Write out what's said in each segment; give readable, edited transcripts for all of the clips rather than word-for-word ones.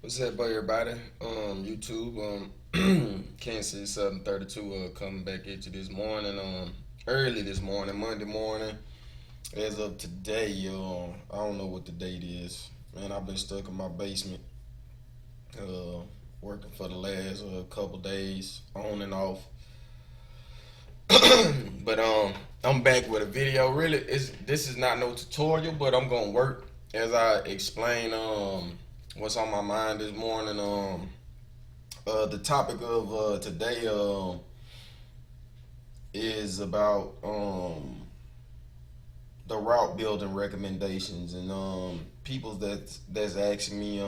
What's up, everybody? YouTube, KCSouthern32 coming back at you this morning, early this morning, Monday morning. As of today, I don't know what the date is. Man, I've been stuck in my basement, uh, working for the last couple days, on and off. But I'm back with a video. Really, this is not no tutorial, but I'm gonna work as I explain what's on my mind this morning. The topic of today is about the route building recommendations and people that's asking me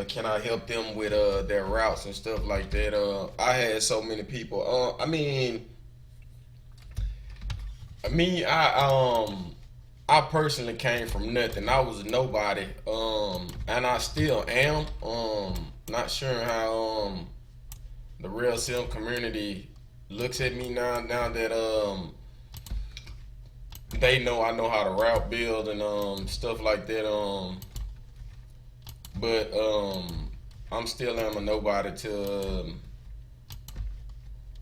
can I help them with their routes and stuff like that. I had so many people. I personally came from nothing. I was a nobody, and I still am. Not sure how the real sim community looks at me now. Now that they know I know how to route build and stuff like that. But I'm still am a nobody to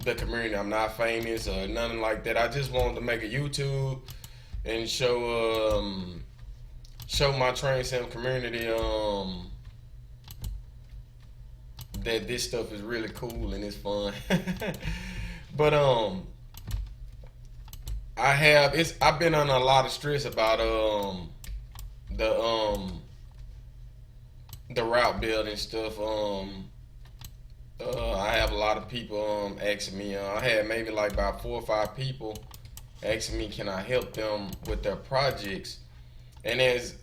the community. I'm not famous or nothing like that. I just wanted to make a YouTube and show my train sim community that this stuff is really cool and it's fun. But I've been under a lot of stress about the the route building stuff. I have a lot of people asking me. I had maybe like about 4 or 5 people asking me, can I help them with their projects? And as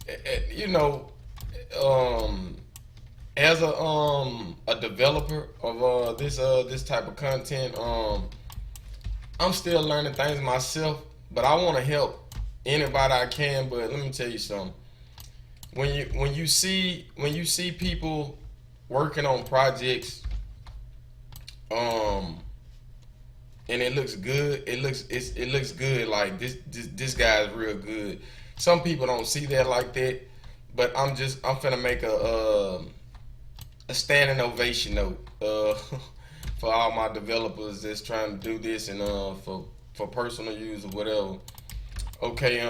you know, um, as a developer of this type of content, I'm still learning things myself. But I want to help anybody I can. But let me tell you something. When you see people working on projects, um, and it looks good. It looks good. Like this guy is real good. Some people don't see that like that, but I'm finna make a standing ovation note for all my developers that's trying to do this and for personal use or whatever. Okay,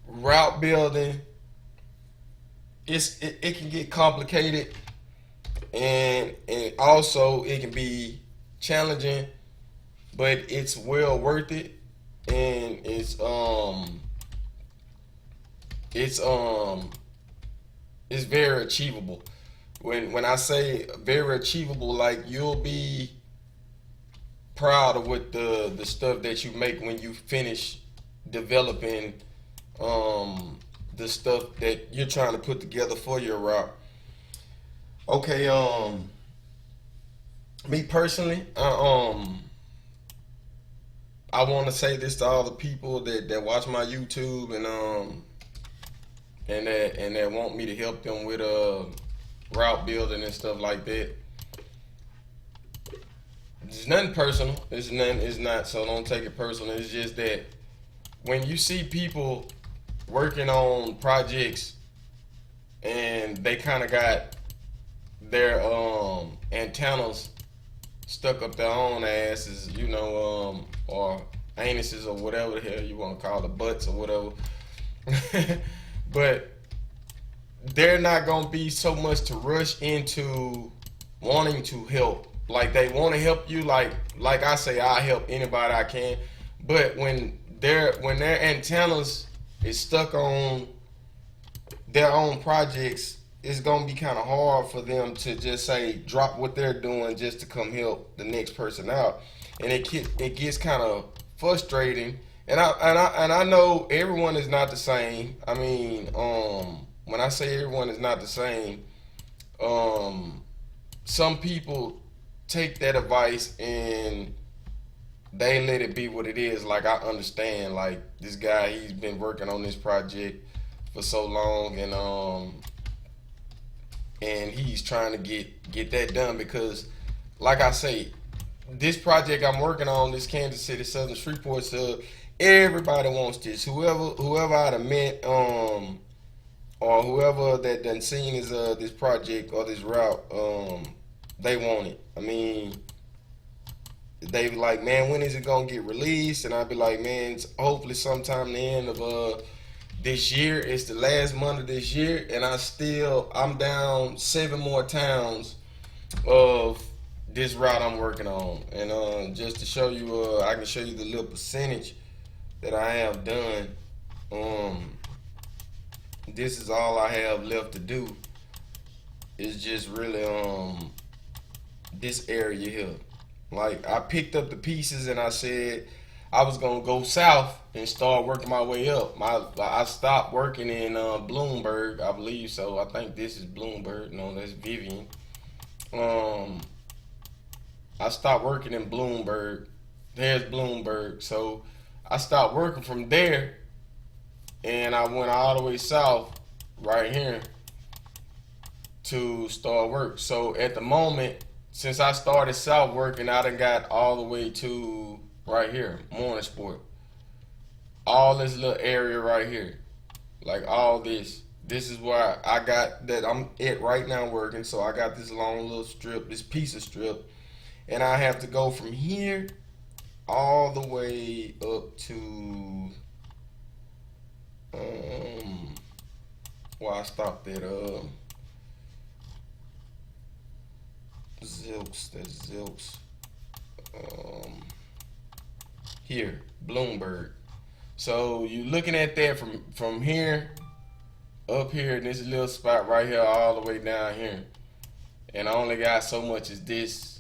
route building it can get complicated and also it can be challenging, but it's well worth it, and it's it's very achievable. When I say very achievable, like you'll be proud of what the stuff that you make when you finish developing the stuff that you're trying to put together for your route. Okay, me personally, I want to say this to all the people that watch my YouTube and that want me to help them with route building and stuff like that. It's nothing personal. It's nothing. It's not. So don't take it personal. It's just that when you see people working on projects and they kind of got their antennas stuck up their own asses, or anuses or whatever the hell you want to call it, butts or whatever. But they're not gonna be so much to rush into wanting to help. Like they want to help you, like I say, I help anybody I can. But when their antennas is stuck on their own projects, it's gonna be kind of hard for them to just say drop what they're doing just to come help the next person out, and it gets kind of frustrating. And I know everyone is not the same. I mean, when I say everyone is not the same, some people take that advice and they let it be what it is. Like I understand, like this guy, he's been working on this project for so long, and he's trying to get that done because, like I say, this project I'm working on, this Kansas City Southern Shreveport sub, everybody wants this. Whoever I'd have met or whoever that done seen this project or this route, they want it. I mean, they be like, man, when is it gonna get released? And I'd be like, man, hopefully sometime the end of this year. It's the last month of this year, and I'm down 7 more towns of this route I'm working on. And just to show you, I can show you the little percentage that I have done. This is all I have left to do. It's just really this area here. Like, I picked up the pieces and I said I was gonna go south and start working my way up. I stopped working in Bloomberg, I believe so. I think this is Bloomberg. No, that's Vivian. I stopped working in Bloomberg. There's Bloomberg. So I stopped working from there, and I went all the way south right here to start work. So at the moment, since I started south working, I done got all the way to right here, Morning Sport. All this little area right here. Like all this. This is where I got that I'm at right now working. So I got this long little strip, this piece of strip. And I have to go from here all the way up to well, I stopped at Zilks, that's Zilks. Here, Bloomberg. So you looking at that from here up here in this little spot right here all the way down here. And I only got so much as this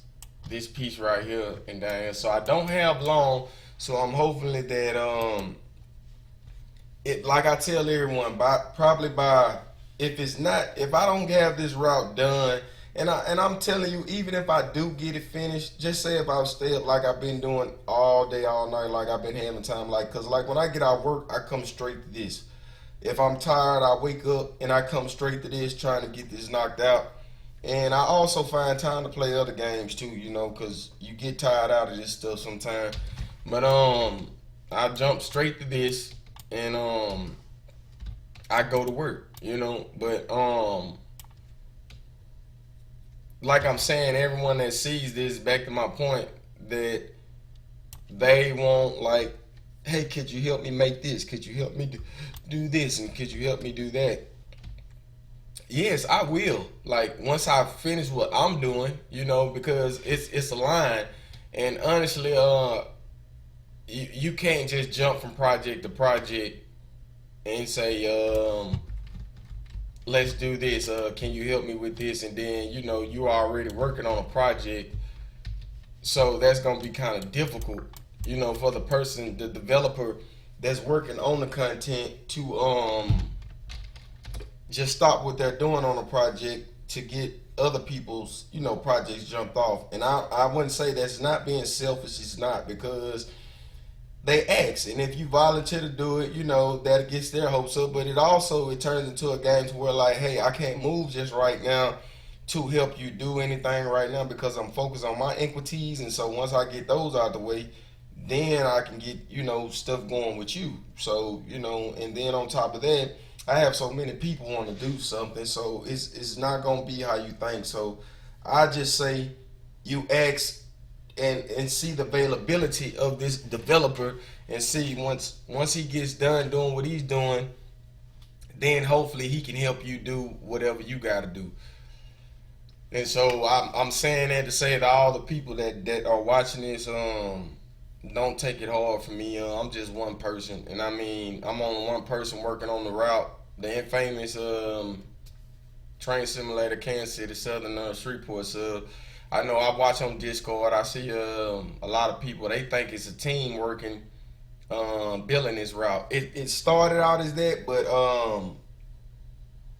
piece right here and down here. So I don't have long. So I'm hoping that it, like I tell everyone, probably by if I don't have this route done, and I'm telling you, even if I do get it finished, just say if I stay up like I've been doing all day, all night, like I've been having time, like, cause like when I get out of work, I come straight to this. If I'm tired, I wake up and I come straight to this, trying to get this knocked out. And I also find time to play other games too, you know, cause you get tired out of this stuff sometimes. But I jump straight to this, and I go to work, you know. But like I'm saying, everyone that sees this, back to my point, that they want, like, hey, could you help me make this? Could you help me do this? And could you help me do that? Yes, I will. Like, once I finish what I'm doing, you know, because it's a line. And honestly, you can't just jump from project to project and say, let's do this. Can you help me with this? And then, you know, you're already working on a project. So that's going to be kind of difficult, you know, for the person, the developer that's working on the content to just stop what they're doing on a project to get other people's, you know, projects jumped off. And I wouldn't say that's not being selfish. It's not, because they ask, and if you volunteer to do it, you know, that gets their hopes up. But it turns into a game to where, like, hey, I can't move just right now to help you do anything right now because I'm focused on my equities. And so once I get those out of the way, then I can get, you know, stuff going with you. So, you know, and then on top of that, I have so many people want to do something, so it's not gonna be how you think. So I just say you ask and see the availability of this developer, and see once he gets done doing what he's doing, then hopefully he can help you do whatever you got to do. And so I'm saying that to say to all the people that are watching this, don't take it hard for me. I'm just one person, and I mean, I'm only one person working on the route, the infamous train simulator, Kansas City Southern Shreveport sub. I know I watch on Discord. I see a lot of people. They think it's a team working, building this route. It started out as that, but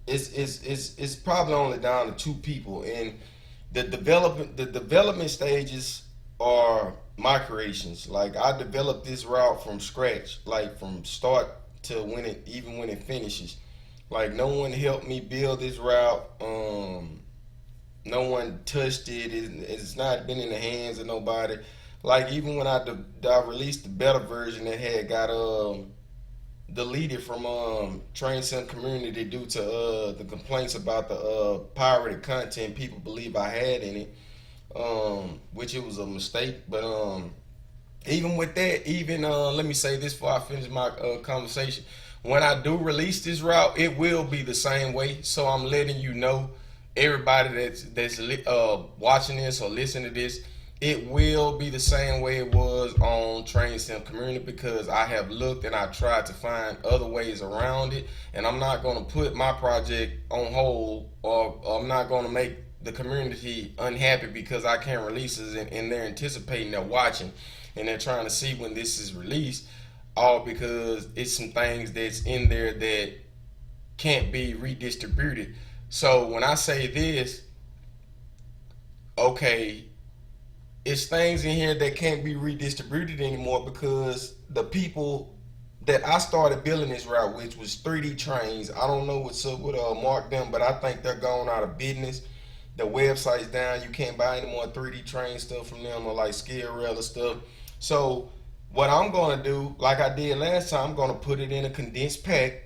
it's probably only down to 2 people. And the development stages are my creations. Like, I developed this route from scratch, like from start to when it finishes. Like, no one helped me build this route. No one touched it. It's not been in the hands of nobody. Like, even when I released the beta version that had got deleted from Train Sim community due to the complaints about the pirated content people believe I had in it, which it was a mistake. But even with that, even let me say this before I finish my conversation. When I do release this route, it will be the same way. So I'm letting you know, everybody that's watching this or listening to this, it will be the same way it was on Train Sim community, because I have looked and I tried to find other ways around it, and I'm not going to put my project on hold, or I'm not going to make the community unhappy because I can't release it, and they're anticipating, they're watching, and they're trying to see when this is released, all because it's some things that's in there that can't be redistributed. So when I say this, okay, it's things in here that can't be redistributed anymore because the people that I started building this route, which was 3D Trains, I don't know what's up with Mark them, but I think they're going out of business. The website's down. You can't buy any more 3D Train stuff from them, or like Scale Rail or stuff. So what I'm going to do, like I did last time, I'm going to put it in a condensed pack,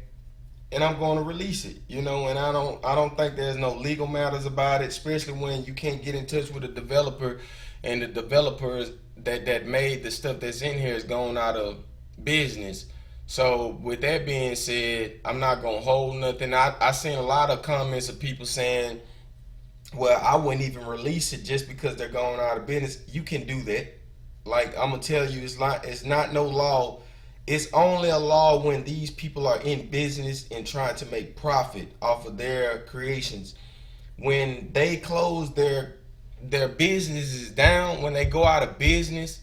and I'm going to release it, and I don't think there's no legal matters about it, especially when you can't get in touch with a developer, and the developers that made the stuff that's in here is going out of business. So with that being said, I'm not going to hold nothing. I seen a lot of comments of people saying, well, I wouldn't even release it just because they're going out of business. You can do that. Like, I'm going to tell you, it's not no law. It's only a law when these people are in business and trying to make profit off of their creations. When they close their businesses down, when they go out of business,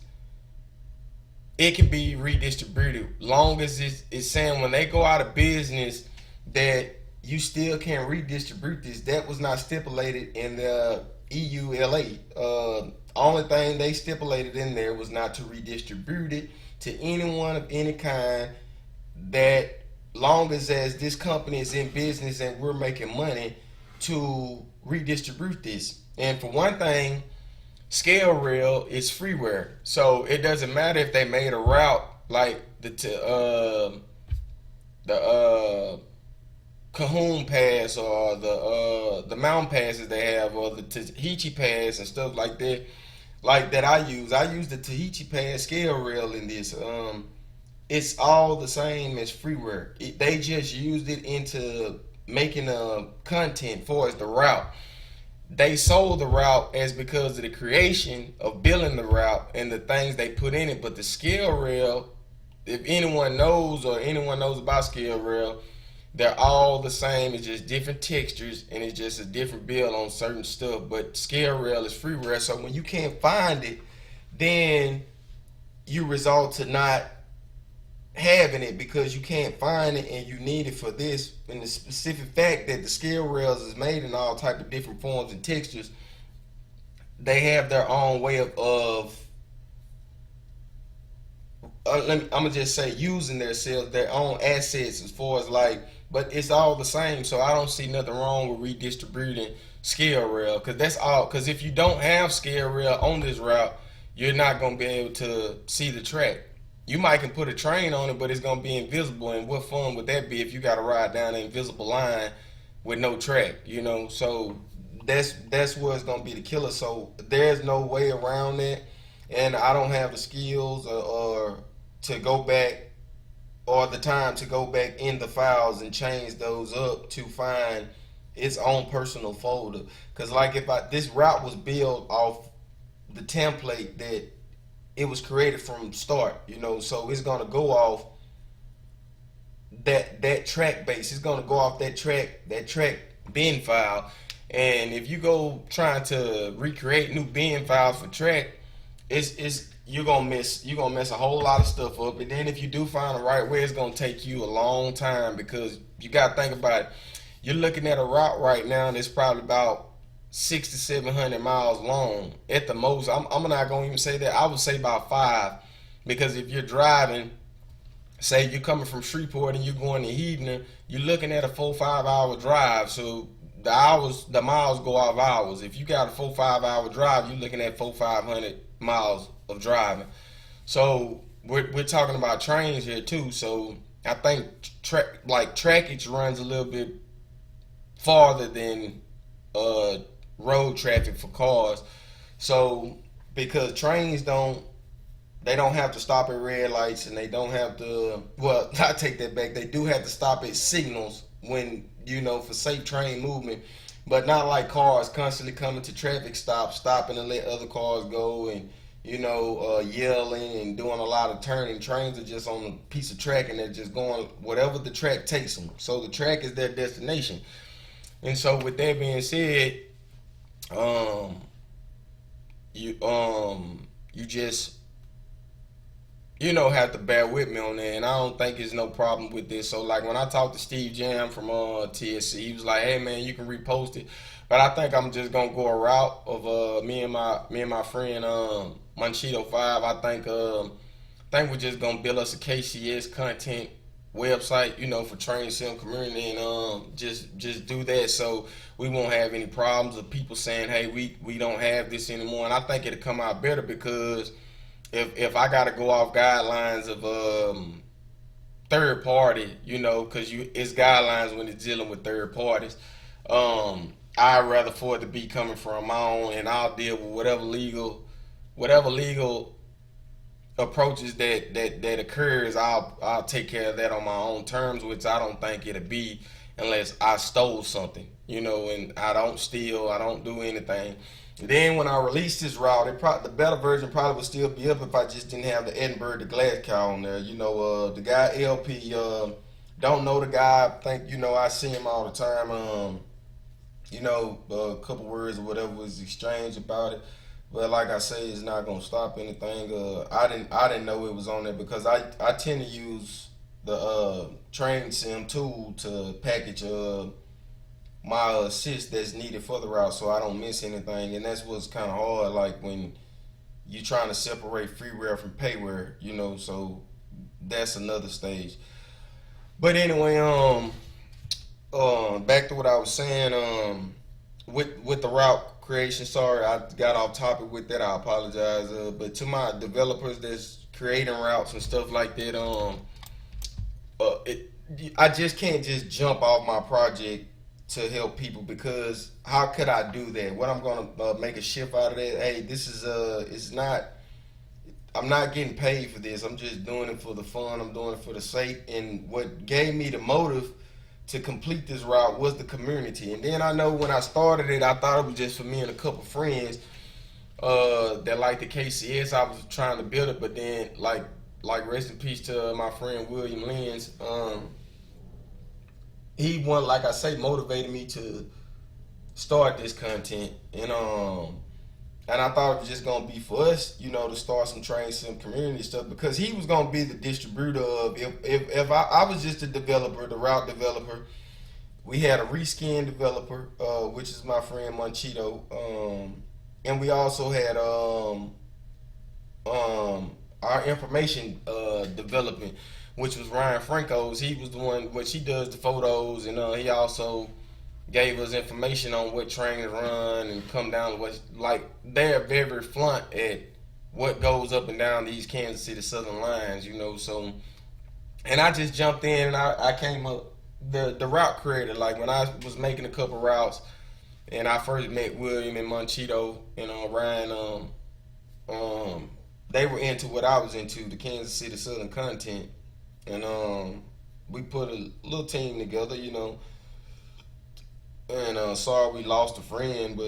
it can be redistributed. Long as it's saying when they go out of business that you still can't redistribute this. That was not stipulated in the EULA. Only thing they stipulated in there was not to redistribute it to anyone of any kind, that long as this company is in business and we're making money, to redistribute this. And for one thing, Scale Rail is freeware, so it doesn't matter if they made a route like the Cahoon Pass, or the mountain passes they have, or the Tahiti Pass and stuff like that. Like that I use the Tahiti Pass Scale Rail in this. It's all the same as freeware. They just used it into making content for as the route. They sold the route as because of the creation of building the route and the things they put in it. But the Scale Rail, if anyone knows about Scale Rail, they're all the same. It's just different textures, and it's just a different build on certain stuff. But Scale Rail is freeware, so when you can't find it, then you result to not having it because you can't find it and you need it for this. And the specific fact that the Scale Rails is made in all type of different forms and textures, they have their own way of I'm gonna just say using their own assets as far as like, but it's all the same. So I don't see nothing wrong with redistributing Scale Rail, because that's all. Because if you don't have Scale Rail on this route, you're not gonna be able to see the track. You might can put a train on it, but it's gonna be invisible. And what fun would that be if you got to ride down an invisible line with no track? So that's where it's gonna be the killer. So there's no way around it, and I don't have the skills or to go back, or the time to go back in the files and change those up to find its own personal folder. Because like if this route was built off the template that it was created from start, so it's gonna go off that track base. It's gonna go off that track bin file. And if you go trying to recreate new bin files for track, you're gonna mess a whole lot of stuff up. And then if you do find the right way, it's gonna take you a long time, because you gotta think about it. You're looking at a route right now that's probably about 600 to 700 miles long at the most. I'm not gonna even say that. I would say about 5, because if you're driving, say you're coming from Shreveport and you're going to Heaton, you're looking at a 4-5 hour drive. So the miles go off hours. If you got a 4-5 hour drive, you're looking at 400-500 miles of driving. So we're talking about trains here too. So I think trackage runs a little bit farther than uh, road traffic for cars. So because trains don't have to stop at red lights, and they don't have to, well, I take that back, they do have to stop at signals when, for safe train movement, but not like cars constantly coming to traffic stops, stopping to let other cars go, and yelling and doing a lot of turning. Trains are just on a piece of track, and they're just going whatever the track takes them. So the track is their destination. And so with that being said, um, you just have to bear with me on that. And I don't think there's no problem with this. So like when I talked to Steve Jam from TSC, he was like, "Hey man, you can repost it." But I think I'm just gonna go a route of me and my friend Manchito Five. I think we're just gonna build us a KCS content website, for train sim community, and just do that, so we won't have any problems of people saying, "Hey, we don't have this anymore." And I think it'll come out better because if I got to go off guidelines of third party, because it's guidelines when it's dealing with third parties. I'd rather for it to be coming from my own, and I'll deal with whatever legal approaches that occurs. I'll take care of that on my own terms, which I don't think it'll be unless I stole something, and I don't steal, I don't do anything. Then when I release this route, the better version probably would still be up if I just didn't have the Edinburgh the Glass Cow on there. The guy LP, don't know the guy. I think I see him all the time. A couple words or whatever was exchanged about it. But like I say, it's not gonna stop anything. I didn't know it was on there because I tend to use the train sim tool to package my assist that's needed for the route, so I don't miss anything. And that's what's kind of hard, like when you're trying to separate freeware from payware, So that's another stage. But anyway, back to what I was saying. With the route creation, sorry I got off topic with that. I apologize. But to my developers that's creating routes and stuff like that, it I just can't just jump off my project to help people, because how could I do that? What I'm gonna make a shift out of that? Hey, this is it's not. I'm not getting paid for this. I'm just doing it for the fun. I'm doing it for the sake. And what gave me the motive to complete this route was the community. And then I know when I started it, I thought it was just for me and a couple friends that like the KCS. I was trying to build it, but then like rest in peace to my friend William Lenz. He one, like I say, motivated me to start this content, and I thought it was just gonna be for us, to start some train sim community stuff, because he was gonna be the distributor of, if I was just a developer, the route developer. We had a reskin developer, which is my friend Manchito, and we also had our information development, which was Ryan Franco's. He was the one, which he does the photos, and he also gave us information on what trains run and come down. What, like, they're very fluent at what goes up and down these Kansas City Southern lines, So, and I just jumped in, and I came up the route creator. Like when I was making a couple routes, and I first met William and Manchito and Ryan. They were into what I was into, the Kansas City Southern content, and we put a little team together, And sorry we lost a friend,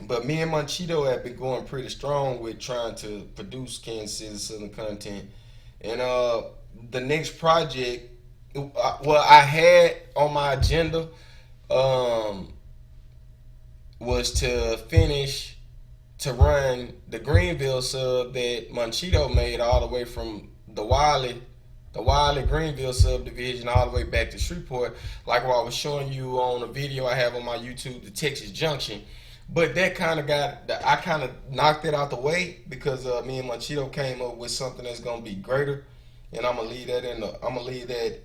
but me and Manchito have been going pretty strong with trying to produce Kansas City Southern content. And the next project, well, I had on my agenda was to run the Greenville sub that Manchito made all the way from the Wiley Greenville subdivision all the way back to Shreveport, like what I was showing you on a video I have on my YouTube, the Texas Junction. But that I kind of knocked it out the way because me and Manchito came up with something that's gonna be greater, and I'm gonna leave that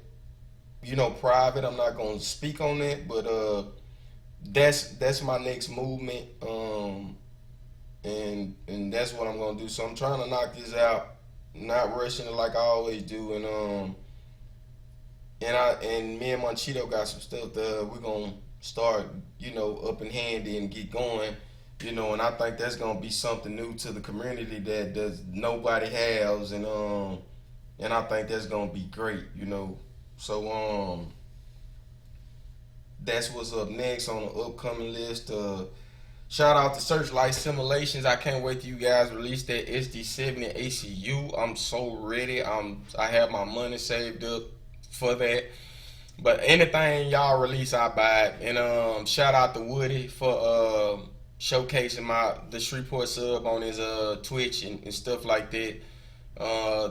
private. I'm not gonna speak on that, but that's my next movement, and that's what I'm gonna do. So I'm trying to knock this out, not rushing it like I always do, and me and Monchito got some stuff that we're gonna start, up in handy and get going. And I think that's gonna be something new to the community that does nobody has, and I think that's gonna be great. So that's what's up next on the upcoming list. Shout out to Searchlight Simulations. I can't wait till you guys release that SD70 ACU. I'm so ready. I have my money saved up for that. But anything y'all release, I buy it. And shout out to Woody for showcasing the Shreveport sub on his Twitch and stuff like that.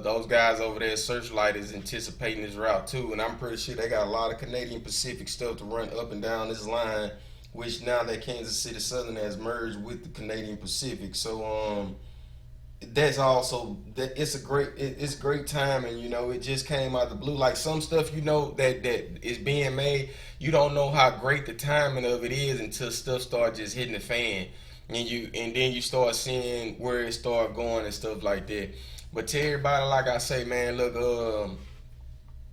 Those guys over there at Searchlight is anticipating this route too, and I'm pretty sure they got a lot of Canadian Pacific stuff to run up and down this line, which now that Kansas City Southern has merged with the Canadian Pacific. So that's also it's great timing. It just came out of the blue. Like some stuff that is being made, you don't know how great the timing of it is until stuff starts just hitting the fan, and then you start seeing where it start going and stuff like that. But to everybody, like I say, man, look,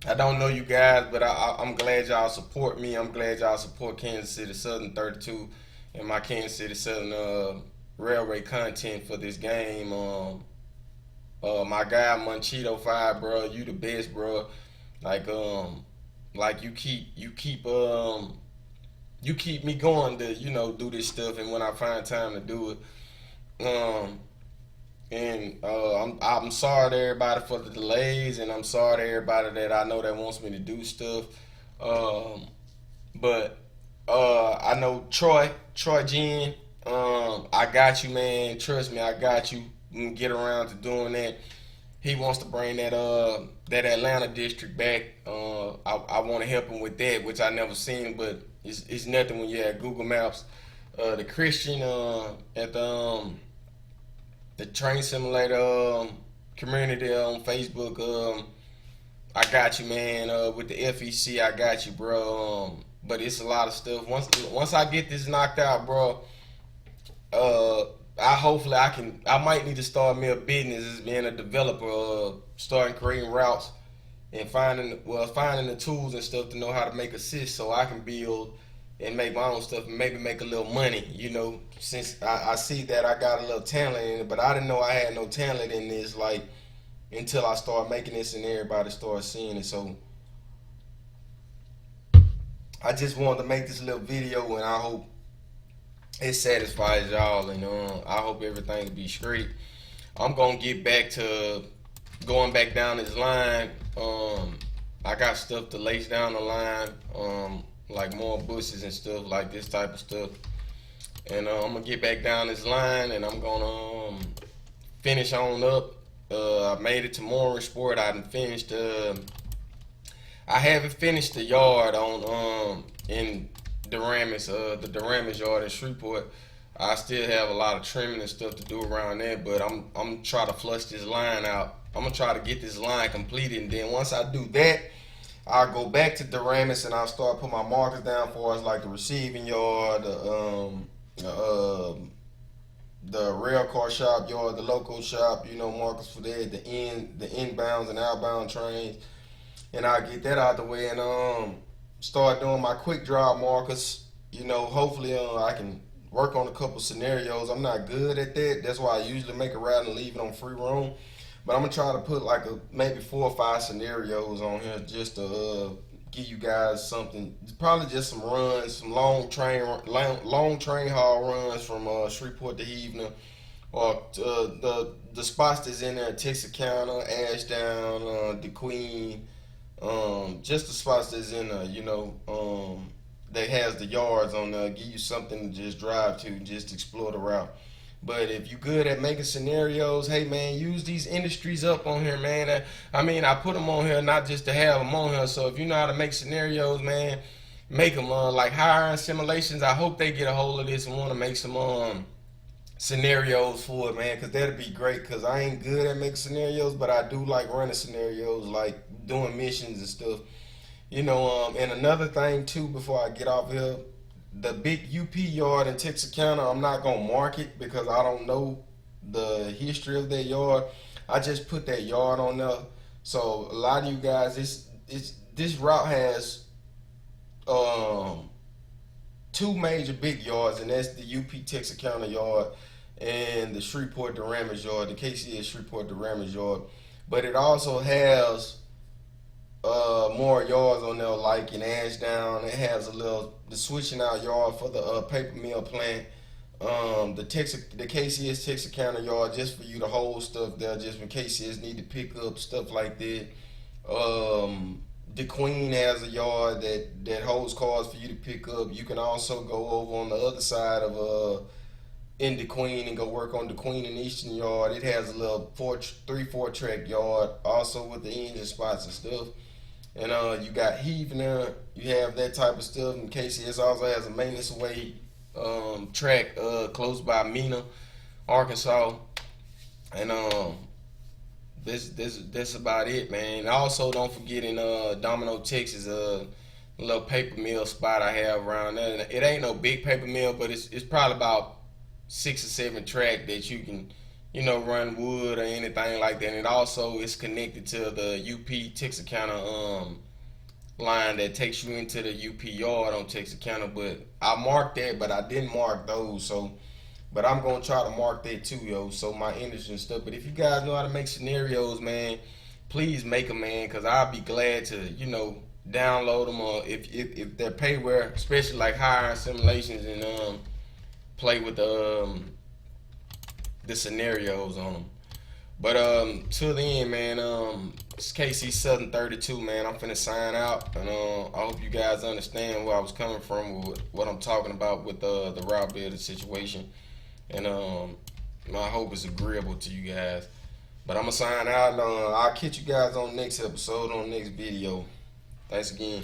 I don't know you guys, but I'm glad y'all support me. I'm glad y'all support Kansas City Southern 32 and my Kansas City Southern railway content for this game. My guy Monchito 5, bro, you the best, bro. Like you keep me going to do this stuff, and when I find time to do it. And I'm sorry to everybody for the delays, and I'm sorry to everybody that I know that wants me to do stuff. But I know Troy Jen, I got you, man. Trust me, I got you. We can get around to doing that. He wants to bring that Atlanta district back. I want to help him with that, which I never seen, but it's nothing when you have Google Maps. The Christian at the train simulator community on Facebook. I got you, man. With the FEC, I got you, bro. But it's a lot of stuff. Once I get this knocked out, bro, I might need to start me a business as being a developer, starting creating routes and finding the tools and stuff to know how to make assist so I can build and make my own stuff and maybe make a little money, since I see that I got a little talent in it, but I didn't know I had no talent in this, until I start making this and everybody started seeing it. So I just wanted to make this little video, and I hope it satisfies y'all, and I hope everything will be straight. I'm gonna get back to going back down this line. I got stuff to lace down the line, like more bushes and stuff, like this type of stuff. And I'm gonna get back down this line, and I'm gonna finish on up. I made it to Mooring Sport. I done finished. I haven't finished the yard on in Duramis, the Duramis yard in Shreveport. I still have a lot of trimming and stuff to do around there, but I'm trying to flush this line out. I'm gonna try to get this line completed, and then once I do that, I'll go back to Duramis and I'll start putting my markers down for us, like the receiving yard, the rail car shop yard, the local shop, markers for that, the inbounds and outbound trains, and I'll get that out the way and start doing my quick drop markers. Hopefully I can work on a couple scenarios. I'm not good at that. That's why I usually make a route and leave it on free roam. But I'm gonna try to put maybe 4 or 5 scenarios on here just to give you guys something. Probably just some runs, some long train haul runs from Shreveport to Hevener, or the spots that's in there: Texarkana, Ashdown, DeQueen. Just the spots that's in there, that has the yards on there. Give you something to just drive to, just explore the route. But if you're good at making scenarios, hey man, use these industries up on here, man. I put them on here not just to have them on here. So if you know how to make scenarios, man, make them. Like hiring simulations, I hope they get a hold of this and want to make some scenarios for it, man, because that'd be great. Because I ain't good at making scenarios, but I do like running scenarios, like doing missions and stuff. And another thing too, before I get off here, the big UP yard in Texarkana, I'm not gonna mark it because I don't know the history of that yard. I just put that yard on there, so a lot of you guys, this route has two major big yards, and that's the UP Texarkana yard and the Shreveport Duramas yard, the KCS Shreveport Duramas yard. But it also has more yards on there, like in Ashdown. It has the switching out yard for the paper mill plant. The KCS Texarkana yard, just for you to hold stuff there, just when KCS need to pick up stuff like that. The Queen has a yard that holds cars for you to pick up. You can also go over on the other side of in the Queen and go work on the Queen and Eastern yard. It has a little 3-4 track yard, also with the engine spots and stuff. And you got heaving there. You have that type of stuff. And KCS also has a maintenance away track close by Mena, Arkansas. And that's about it, man. Also, don't forget in Domino, Texas, a little paper mill spot I have around there. It ain't no big paper mill, but it's probably about 6 or 7 track that you can, run wood or anything like that. And it also is connected to the UP Texarkana line that takes you into the UP yard on Texarkana. But I marked that, but I didn't mark those. So, but I'm gonna try to mark that too, yo. So my industry and stuff. But if you guys know how to make scenarios, man, please make them, man, because I'll be glad to, download them, or if they're payware, especially like higher simulations, and play with the scenarios on them. But till the end, man, it's KCSouthern32, man. I'm finna sign out, and I hope you guys understand where I was coming from with what I'm talking about with the route builder situation, and I hope it's agreeable to you guys. But I'm gonna sign out, and I'll catch you guys on the next episode, on the next video. Thanks again.